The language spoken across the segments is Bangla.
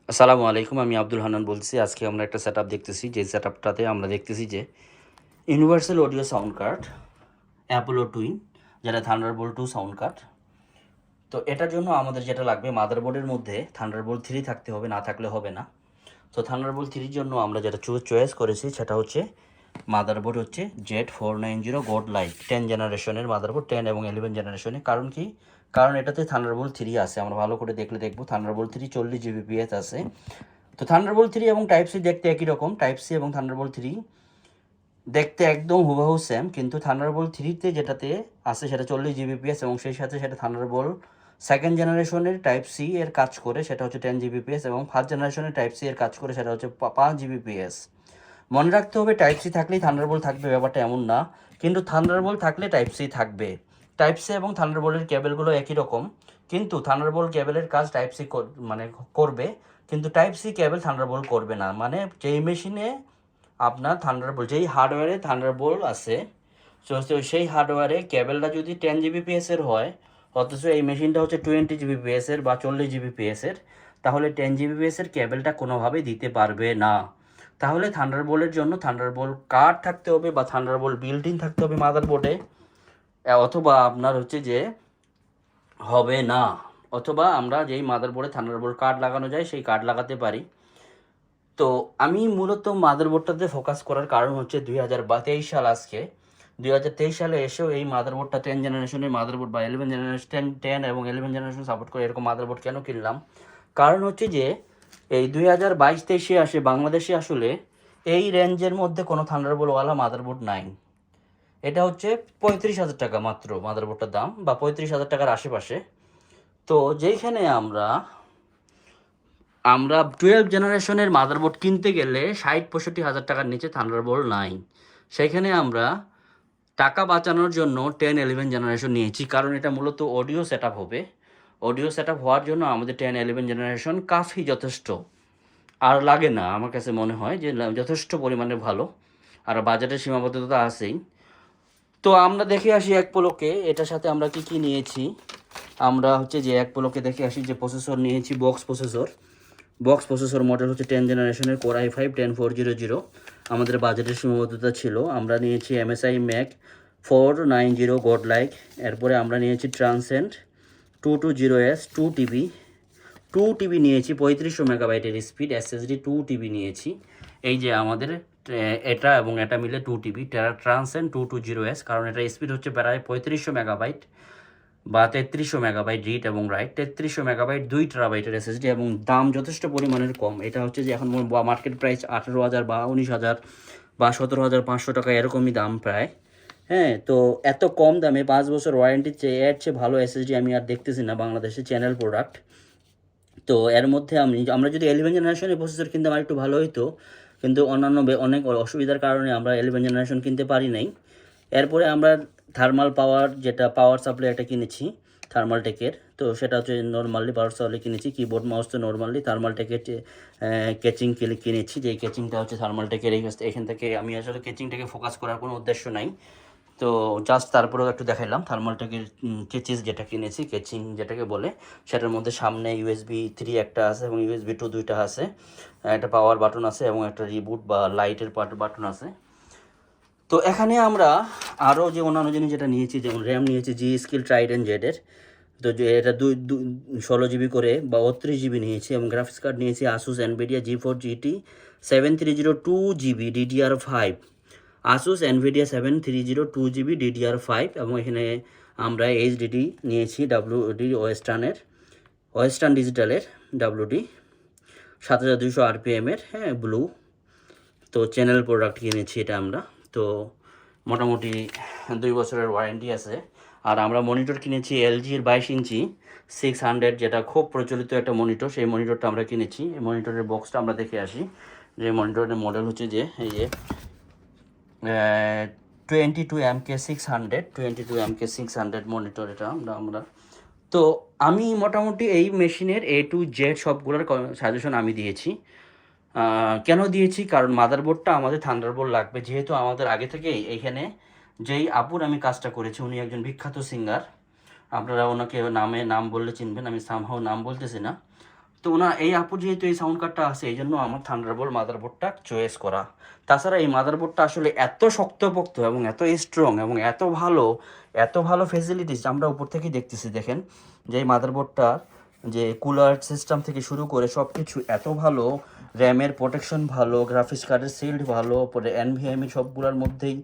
আসসালামু আলাইকুম, আমি আব্দুল হান্নান বলছি। আজকে আমরা একটা সেটআপ দেখতেছি, যে সেটআপটাতে আমরা দেখতেছি যে universal audio sound card Apollo twin, যেটা থান্ডারবোল্ট 2 সাউন্ড কার্ড। তো এটার জন্য আমাদের যেটা লাগবে, মাদারবোর্ডের মধ্যে থান্ডারবোল্ট 3 থাকতে হবে, না থাকলে হবে না। তো থান্ডারবোল্ট 3-র জন্য আমরা যেটা চয়েস করেছি সেটা হচ্ছে মাদারবোর্ড হচ্ছে Z490 গোড লাইট 10 জেনারেশনের মাদারবোর্ড, 10 এবং 11 জেনারেশনের। কারণ কি? কারণ এটাতে থান্ডারবোল্ট 3 আছে। আমরা ভালো করে দেখলে দেখব থান্ডারবোল্ট 3 40 Gbps আছে। তো থান্ডারবোল্ট 3 এবং টাইপ সি দেখতে একই রকম। টাইপ সি এবং থান্ডারবোল্ট 3 দেখতে একদম হুবহু সেম, কিন্তু থান্ডারবোল্ট 3-তে যেটাতে আছে সেটা 40 Gbps এবং সেই সাথে সেটা থান্ডারবোল্ট সেকেন্ড জেনারেশনের টাইপ সি এর কাজ করে, সেটা হচ্ছে 10 Gbps, এবং ফার্স্ট জেনারেশনের টাইপ সি এর কাজ করে সেটা হচ্ছে 5 Gbps। মনে রাখতে হবে টাইপ সি থাকলেই থান্ডারবোল্ট থাকবে, ব্যাপারটা এমন না, কিন্তু থান্ডারবোল্ট থাকলে টাইপ সি থাকবে। টাইপ সি এবং থান্ডারবোল্টের কেবেলগুলো একই রকম, কিন্তু থান্ডারবোল্ট কেবেলের কাজ টাইপ সি মানে করবে, কিন্তু টাইপ সি কেবল থান্ডারবোল্ট করবে না। মানে যেই মেশিনে আপনার থান্ডারবোল্ট, যেই হার্ডওয়্যারে থান্ডারবোল্ট আছে, তো সেই হার্ডওয়্যারে কেবলটা যদি 10 Gbps এর হয়, অথচ এই মেশিনটা হচ্ছে 20 Gbps এর বা 40 Gbps এর, তাহলে 10 Gbps এর কেবলটা কোনোভাবেই দিতে পারবে না। তাহলে থান্ডারবোল্টের জন্য থান্ডারবোল্ট কার্ড থাকতে হবে বা থান্ডারবোল্ট বিল্ট ইন থাকতে হবে মাদারবোর্ডে, অথবা আপনার হচ্ছে যে হবে না, অথবা আমরা যেই মাদারবোর্ডে থান্ডারবোল্ট কার্ড লাগানো যায় সেই কার্ড লাগাতে পারি। তো আমি মূলত মাদারবোর্ডটাতে ফোকাস করার কারণ হচ্ছে 2023 সাল, আজকে 2023 সালে এসেও এই মাদারবোর্ডটা 10 জেনারেশনের মাদারবোর্ড বা 11 জেনারেশন, 10 এবং 11 জেনারেশন সাপোর্ট করে এরকম মাদারবোর্ড কেন কিনলাম? কারণ হচ্ছে যে এই 2022-23-এ আসে বাংলাদেশে আসলে এই রেঞ্জের মধ্যে কোনো থান্ডারবোল্টওয়ালা মাদারবোর্ড নাই। এটা হচ্ছে 35,000 টাকা মাত্র মাদারবোর্ডটার দাম, বা 35,000 টাকার আশেপাশে। তো যেইখানে আমরা 12 জেনারেশনের মাদারবোর্ড কিনতে গেলে 60-65 হাজার টাকার নিচে থান্ডারবোল্ট নাই। সেখানে আমরা টাকা বাঁচানোর জন্য 10-11 জেনারেশন নিয়েছি, কারণ এটা মূলত অডিও সেট হবে। অডিও সেট হওয়ার জন্য আমাদের 10-11 জেনারেশন কাফি যথেষ্ট, আর লাগে না। আমার কাছে মনে হয় যে যথেষ্ট পরিমাণে ভালো, আর বাজেটের সীমাবদ্ধতা আছেই। তো আমরা দেখে আসি এক পলকে এটার সাথে আমরা কি কি নিয়েছি। আমরা হচ্ছে যে এক পলকে দেখে আসি যে প্রসেসর নিয়েছি বক্স প্রসেসর মডেল হচ্ছে 10 জেনারেশনের কোর i5 10400। আমাদের বাজেটের সীমাবদ্ধতা ছিল। আমরা নিয়েছি MSI ম্যাক 490 গড লাইক। এরপরে আমরা নিয়েছি ট্রান্সেন্ড 220S 2 TB নিয়েছি, 3500 মেগাবাইটের স্পিড SSD 2 TB নিয়েছি। এই যে আমাদের এটা এবং এটা মিলে 2 TB ট্রান্সেন্ড 220S, কারণ এটা স্পিড হচ্ছে প্রায় 3500 মেগাবাইট বা 3300 মেগাবাইট রিড এবং রাইট, 3300 মেগাবাইট 2 TB এসএসডি, এবং দাম যথেষ্ট পরিমাণের কম। এটা হচ্ছে যে এখন মার্কেট প্রাইস 18,000 বা 19,000 বা 17,500 টাকা, এরকমই দাম প্রায়। হ্যাঁ, তো এত কম দামে 5 বছর ওয়ারেন্টি চেয়ে এর চেয়ে ভালো এসএসডি আমি আর দেখতেছি না বাংলাদেশে, চ্যানেল প্রোডাক্ট। তো এর মধ্যে আমরা যদি 11 জেনারেশনের প্রসেসর কিনতে আমার একটু ভালো হইতো, কিন্তু অন্যান্য অনেক অসুবিধার কারণে আমরা 11 জেনারেশন কিনতে পারি নাই। এরপরে আমরা থার্মাল পাওয়ার, যেটা পাওয়ার সাপ্লাই একটা কিনেছি থার্মাল টেকের। তো সেটা হচ্ছে নর্মালি পাওয়ার সাপ্লাই কিনেছি। কিবোর্ড মাউস তো নর্মালি থার্মাল টেকের কেচিং কিনেছি, যে কেচিংটা হচ্ছে থার্মাল টেকের। এখান থেকে আমি আসলে কেচিংটাকে ফোকাস করার কোনো উদ্দেশ্য নাই, তো জাস্ট তারপরেও একটু দেখাইলাম থার্মালটেকের কেচিস যেটা কিনেছি, কেচিং যেটাকে বলে। সেটার মধ্যে সামনে USB 3 একটা আছে এবং USB 2 দুইটা আছে, একটা পাওয়ার বাটন আছে এবং একটা রিবুট বা লাইটের বাটন আছে। তো এখানে আমরা আরও যে অন্যান্য জিনিস যেটা নিয়েছি, যেমন র্যাম নিয়েছি G-Skill Trident Z-এর। তো যে এটা 16 GB করে বা 32 GB নিয়েছি, এবং গ্রাফিক্স কার্ড নিয়েছি Asus NVIDIA G4 GT 7302 GB DDR5। Asus NVIDIA 7302 GB DDR5, এবং এখানে আমরা HDD নিয়েছি WD ওয়েস্টার্ন ডিজিটালের WD 7200 RPM-এর, হ্যাঁ, ব্লু। তো চ্যানেল প্রোডাক্ট কিনেছি এটা আমরা। তো মোটামুটি 2 বছরের ওয়ারেন্টি আছে। আর আমরা মনিটর কিনেছি LG-র 22 ইঞ্চি 600, যেটা খুব প্রচলিত একটা মনিটর। সেই মনিটরটা আমরা কিনেছি। এই মনিটরের বক্সটা আমরা দেখে আসি, যে মনিটরের মডেল হচ্ছে যে এই যে 22MK600 মনিটর এটা আমরা। তো আমি মোটামুটি এই মেশিনের A to Z সবগুলোর সাজেশন আমি দিয়েছি। কেন দিয়েছি? কারণ মাদারবোর্ডটা আমাদের থান্ডারবোল্ট লাগবে, যেহেতু আমাদের আগে থেকেই এইখানে যেই আপুর আমি কাজটা করেছি, উনি একজন বিখ্যাত সিঙ্গার। আপনারা ওনাকে নাম বললে চিনবেন, আমি সামহাও নাম বলতেছি না। তো এই আপুর যেহেতু এই সাউন্ড কার্ডটা আছে এই জন্য আমার থান্ডারবোল্ট মাদারবোর্ডটা চয়েস করা। তাছাড়া এই মাদারবোর্ডটা আসলে এত শক্তপোক্ত এবং এত স্ট্রং এবং এত ভালো ফেসিলিটিস আমরা উপর থেকেই দেখতেছি। দেখেন যে এই মাদারবোর্ডটার যে কুলার সিস্টেম থেকে শুরু করে সব কিছু এত ভালো, র্যামের প্রোটেকশন ভালো, গ্রাফিক্স কার্ডের সিল্ড ভালো, পরে এনভিএমই সবগুলোর মধ্যেই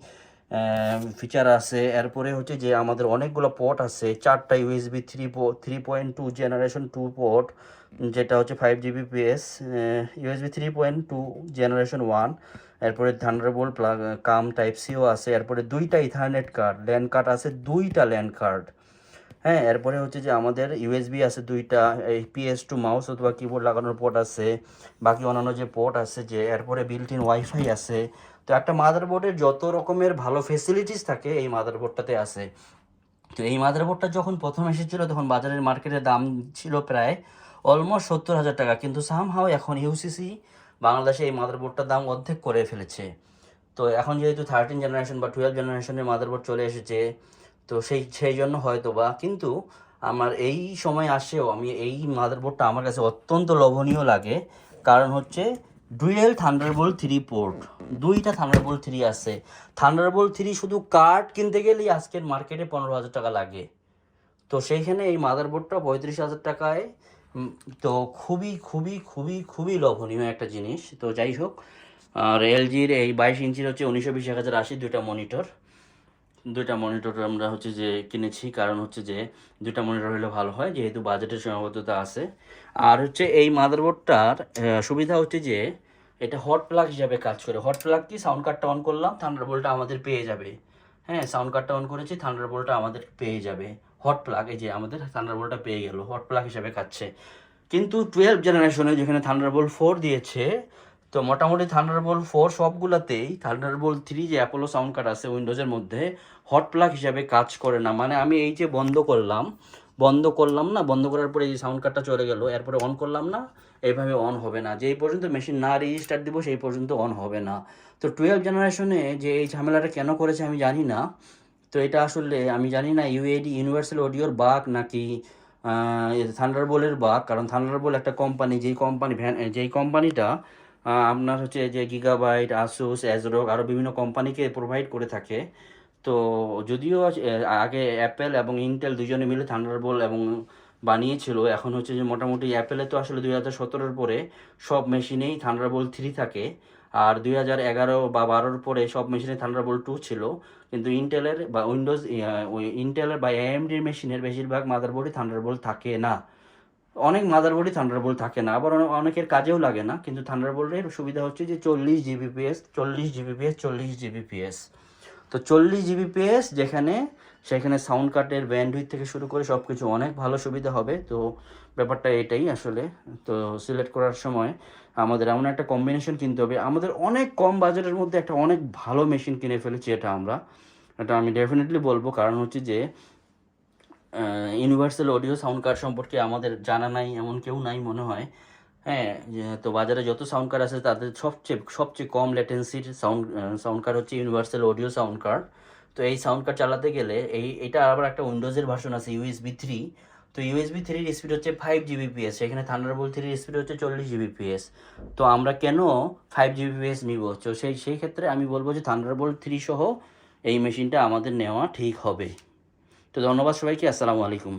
ফিচার আছে। এরপরে হচ্ছে যে আমাদের অনেকগুলো পোর্ট আছে, 4টা ইউএসবি 3.2 জেনারেশন 2 পোর্ট, যেটা হচ্ছে 5 Gbps, ইউএসবি 3.2 জেনারেশন 1, এরপরে থান্ডারবোল্ট প্লাগ কাম টাইপ সিও আছে, এরপরে 2টা ইথারনেট কার্ড, ল্যান কার্ড আছে 2টা ল্যান কার্ড। হ্যাঁ, এরপরে হচ্ছে যে আমাদের ইউএসবি আছে 2টা, এই PS2 মাউস অথবা কিবোর্ড লাগানোর পোর্ট আছে, বাকি অন্যান্য যে পোর্ট আছে যে, এরপরে বিল্ট ইন ওয়াইফাই আছে। তো একটা মাদারবোর্ডের যত রকমের ভালো ফেসিলিটিস থাকে এই মাদারবোর্ডটাতে আছে। তো এই মাদারবোর্ডটা যখন প্রথম এসেছিলো তখন বাজারের মার্কেটের দাম ছিল প্রায় অলমোস্ট 70,000 টাকা, কিন্তু সামহাও এখন ইউসিসি বাংলাদেশে এই মাদারবোর্ডটার দাম অর্ধেক করে ফেলেছে। তো এখন যেহেতু 13 জেনারেশন বা 12 জেনারেশনের মাদারবোর্ড চলে এসেছে, তো সেই জন্য হয়তো বা, কিন্তু আমার এই সময় আসেও আমি এই মাদারবোর্ডটা আমার কাছে অত্যন্ত লোভনীয় লাগে। কারণ হচ্ছে ডুয়েল থান্ডারবোল্ট 3 পোর্ট, 2টা থান্ডারবোল্ট 3 আছে। থান্ডারবোল্ট 3 শুধু কার্ড কিনতে গেলেই আজকের মার্কেটে 15,000 টাকা লাগে। তো সেইখানে এই মাদারবোর্ডটা 35,000 টাকায়, তো খুবই খুবই খুবই খুবই লোভনীয় একটা জিনিস। তো যাই হোক, আর এলজির এই 22 ইঞ্চির হচ্ছে 1920/1080 দুইটা মনিটর আমরা হচ্ছে যে কিনেছি, কারণ হচ্ছে যে 2টা মনিটর হলে ভালো হয় যেহেতু বাজেটের সীমাবদ্ধতা আছে। আর হচ্ছে এই মাদারবোর্ডটার সুবিধা হচ্ছে যে এটা হট প্লাগ হিসাবে কাজ করে। হট প্লাগ কি, সাউন্ড কার্ডটা অন করলাম, থান্ডারবোল্টটা আমাদের পেয়ে যাবে। হ্যাঁ, সাউন্ড কার্ডটা অন করেছি, থান্ডারবোল্টটা আমাদের পেয়ে যাবে। হট প্লাগ, এই যে আমাদের থান্ডারবোল্টটা পেয়ে গেল, হট প্লাগ হিসাবে কাজছে। কিন্তু 12 জেনারেশনে যেখানে থান্ডারবোল্ট 4 দিয়েছে, তো মোটামুটি থান্ডারবোল্ট 4 সবগুলাতেই থান্ডারবোল্ট 3 যে অ্যাপোলো সাউন্ড কার্ড আছে উইন্ডোজের মধ্যে হট প্লাগ হিসাবে কাজ করে না। মানে আমি এই যে বন্ধ করলাম না, বন্ধ করার পরে এই সাউন্ড কার্ডটা চলে গেল, এরপরে অন করলাম না, এইভাবে অন হবে না। যেই পর্যন্ত মেশিন না রেজিস্টার দিব সেই পর্যন্ত অন হবে না। তো 12 জেনারেশনে যে এই ঝামেলাটা কেন করেছে আমি জানি না। তো এটা আসলে আমি জানি না ইউএডি ইউনিভার্সাল অডিওর বাগ নাকি থান্ডারবোল্টের বাগ। কারণ থান্ডারবোল্ট একটা কোম্পানি, যেই কোম্পানিটা আপনার হচ্ছে যে গিগাবাইট, আসুস, অ্যাজরক আরও বিভিন্ন কোম্পানিকে প্রোভাইড করে থাকে। তো যদিও আগে অ্যাপেল এবং ইন্টেল দুজনে মিলে থান্ডারবোল্ট এবং বানিয়েছিল, এখন হচ্ছে যে মোটামুটি অ্যাপেলে তো আসলে 2017-এর পরে সব মেশিনেই থান্ডারবোল্ট 3 থাকে, আর 2011 বা 12-র পরে সব মেশিনে থান্ডারবোল্ট 2 ছিল। কিন্তু ইন্টেলের বা ইন্টেলের বা এএমডির মেশিনের বেশিরভাগ মাদারবোর্ডই থান্ডারবোল্ট থাকে না। অনেক মাদারবোর্ডই থান্ডারবোল্ট থাকে না, আবার অনেকের কাজেও লাগে না। কিন্তু থান্ডারবোল্টের সুবিধা হচ্ছে যে 40 Gbps। তো 40 Gbps সেখানে সাউন্ড কার্ডের ব্যান্ডউইথ থেকে শুরু করে সব কিছু অনেক ভালো সুবিধা হবে। তো ব্যাপারটা এটাই আসলে। তো সিলেক্ট করার সময় আমাদের এমন একটা কম্বিনেশন কিনতে হবে। আমাদের অনেক কম বাজেটের মধ্যে একটা অনেক ভালো মেশিন কিনে ফেলেছি, এটা আমি ডেফিনেটলি বলবো। কারণ হচ্ছে যে ইউনিভার্সাল অডিও সাউন্ড কার্ড সম্পর্কে আমাদের জানা নাই এমন কেউ নাই মনে হয়। হ্যাঁ, তো বাজারে যত সাউন্ড কার্ড আছে তাদের সবচেয়ে কম লেটেন্সির সাউন্ড কার্ড হচ্ছে ইউনিভার্সাল অডিও সাউন্ড কার্ড। তো এই সাউন্ড কার্ড চালাতে গেলে এটা আবার একটা উইন্ডোজের ভার্সন আছে ইউএসবি 3। তো ইউএসবি 3-র স্পিড হচ্ছে 5 Gbps, সেখানে থান্ডারবোল্ট 3-র স্পিড হচ্ছে 40 Gbps। তো আমরা কেন 5 Gbps নিব? তো সেই ক্ষেত্রে আমি বলবো যে থান্ডারবোল্ট 3 সহ এই মেশিনটা আমাদের নেওয়া ঠিক হবে। তো ধন্যবাদ সবাইকে, আসসালামু আলাইকুম।